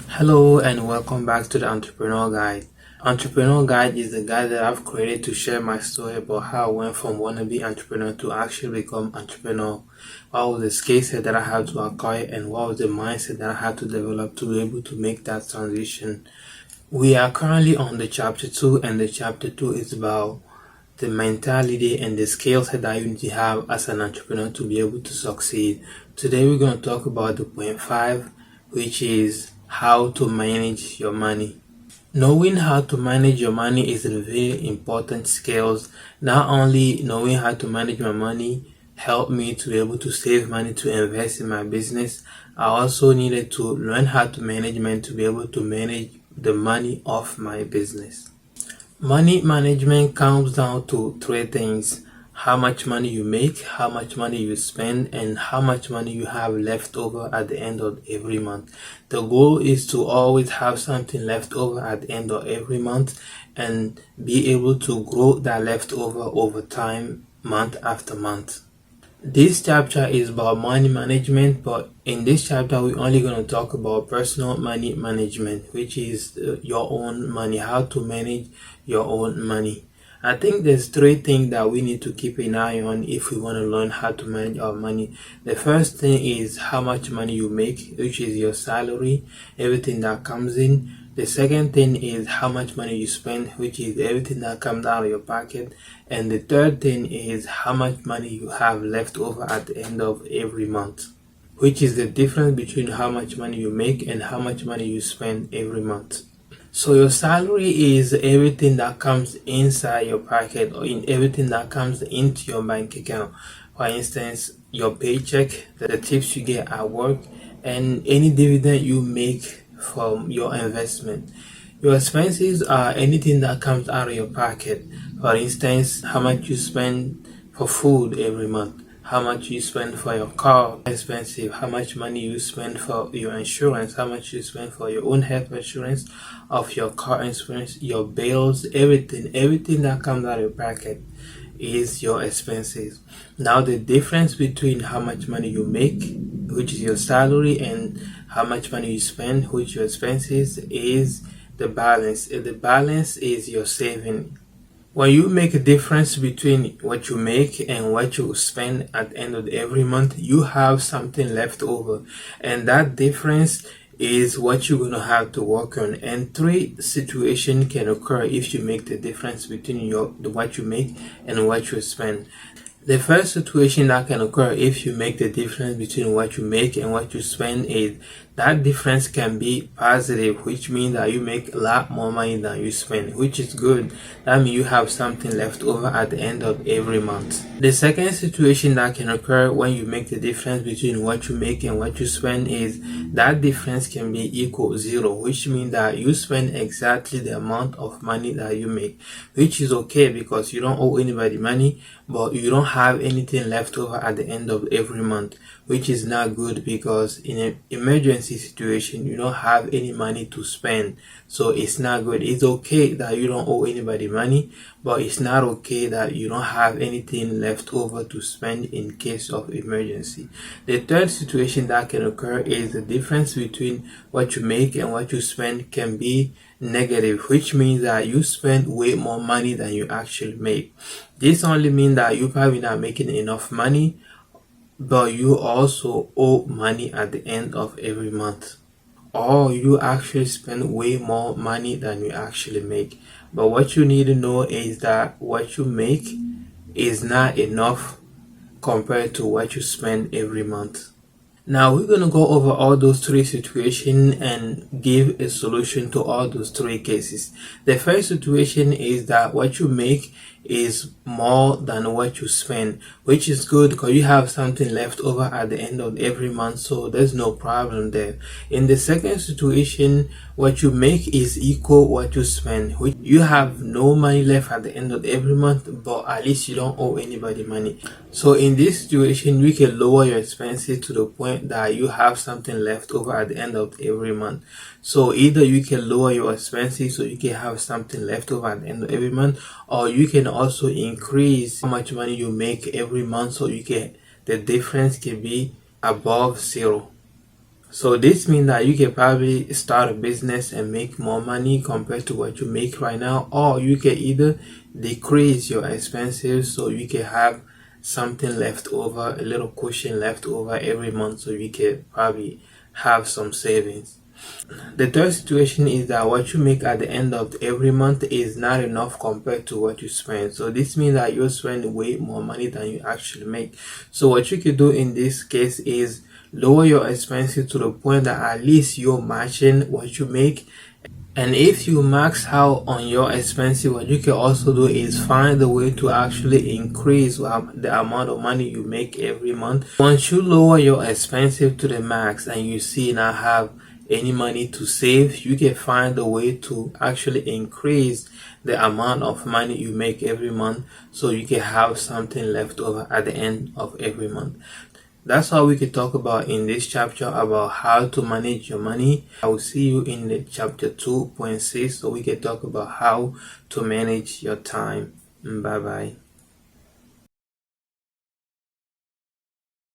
Hello and welcome back to the Entrepreneur Guide. Entrepreneur Guide is the guide that I've created to share my story about how I went from wannabe entrepreneur to actually become entrepreneur. What was the skill set that I had to acquire and what was the mindset that I had to develop to be able to make that transition. We are currently on the chapter 2, and the chapter 2 is about the mentality and the skills that you need to have as an entrepreneur to be able to succeed. Today we're going to talk about the point 5, which is how to manage your money. Knowing how to manage your money is a very important skills. Not only knowing how to manage my money helped me to be able to save money to invest in my business, I also needed to learn how to manage to be able to manage the money of my business. Money management comes down to three things: how much money you make, how much money you spend, and how much money you have left over at the end of every month. The goal is to always have something left over at the end of every month and be able to grow that leftover over time, month after month. This chapter is about money management, but in this chapter we're only going to talk about personal money management, which is your own money, how to manage your own money. I think there's three things that we need to keep an eye on if we want to learn how to manage our money. The first thing is how much money you make, which is your salary, everything that comes in. The second thing is how much money you spend, which is everything that comes out of your pocket. And the third thing is how much money you have left over at the end of every month, which is the difference between how much money you make and how much money you spend every month. So your salary is everything that comes inside your pocket or in everything that comes into your bank account. For instance, your paycheck, the tips you get at work, and any dividend you make from your investment. Your expenses are anything that comes out of your pocket. For instance, how much you spend for food every month, how much you spend for your car expensive, how much money you spend for your insurance, how much you spend for your own health insurance, of your car insurance, your bills, everything that comes out of your pocket is your expenses. Now the difference between how much money you make, which is your salary, and how much money you spend, which your expenses, is the balance. The balance is your saving. When you make a difference between what you make and what you spend at the end of every month, you have something left over, and that difference is what you're going to have to work on. And three situations can occur if you make the difference between what you make and what you spend. The first situation that can occur if you make the difference between what you make and what you spend is that difference can be positive, which means that you make a lot more money than you spend, which is good. That means you have something left over at the end of every month. The second situation that can occur when you make the difference between what you make and what you spend is that difference can be equal zero, which means that you spend exactly the amount of money that you make, which is okay because you don't owe anybody money, but you don't have anything left over at the end of every month, which is not good because in an emergency situation you don't have any money to spend. So it's not good. It's okay that you don't owe anybody money, but it's not okay that you don't have anything left over to spend in case of emergency. The third situation that can occur is the difference between what you make and what you spend can be negative, which means that you spend way more money than you actually make. This only means that you probably not making enough money, but you also owe money at the end of every month, or you actually spend way more money than you actually make. But what you need to know is that what you make is not enough compared to what you spend every month. Now we're going to go over all those three situations and give a solution to all those three cases. The first situation is that what you make is more than what you spend, which is good because you have something left over at the end of every month, so there's no problem there. In the second situation, what you make is equal what you spend, which you have no money left at the end of every month, but at least you don't owe anybody money. So in this situation, you can lower your expenses to the point that you have something left over at the end of every month. So either you can lower your expenses so you can have something left over at the end of every month, or you can also increase how much money you make every month so you can the difference can be above zero. So this means that you can probably start a business and make more money compared to what you make right now, or you can either decrease your expenses so you can have something left over, a little cushion left over every month, so you can probably have some savings. The third situation is that what you make at the end of every month is not enough compared to what you spend. So this means that you spend way more money than you actually make. So what you could do in this case is lower your expenses to the point that at least you're matching what you make. And if you max out on your expenses, what you can also do is find a way to actually increase the amount of money you make every month. Once you lower your expenses to the max and you see not have any money to save, you can find a way to actually increase the amount of money you make every month so you can have something left over at the end of every month. That's all we could talk about in this chapter about how to manage your money. I will see you in the chapter 2.6 so we can talk about how to manage your time. Bye bye.